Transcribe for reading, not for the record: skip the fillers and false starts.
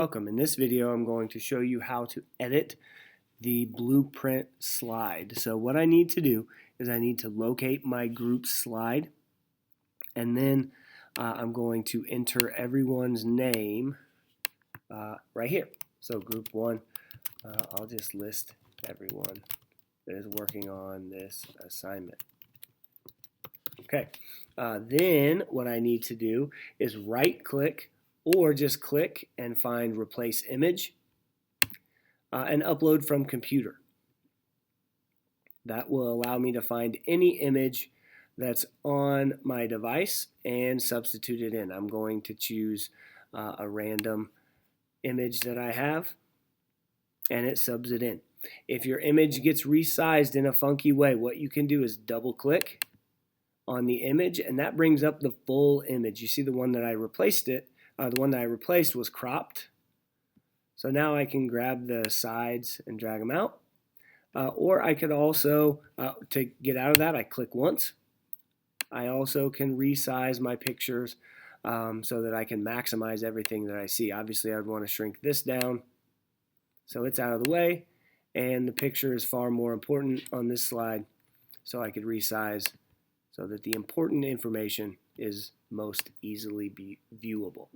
Welcome. In this video, I'm going to show you how to edit the blueprint slide. So what I need to do is I need to locate my group slide, and then I'm going to enter everyone's name right here. So group one, I'll just list everyone that is working on this assignment. Okay, then what I need to do is right click or just click and find replace image and upload from computer. That will allow me to find any image that's on my device and substitute it in. I'm going to choose a random image that I have, and it subs it in. If your image gets resized in a funky way, what you can do is double click on the image, and that brings up the full image. You see the one that I replaced was cropped. So now I can grab the sides and drag them out. Or I could also, to get out of that, I click once. I also can resize my pictures so that I can maximize everything that I see. Obviously, I'd want to shrink this down so it's out of the way, and the picture is far more important on this slide, so I could resize so that the important information is most easily viewable.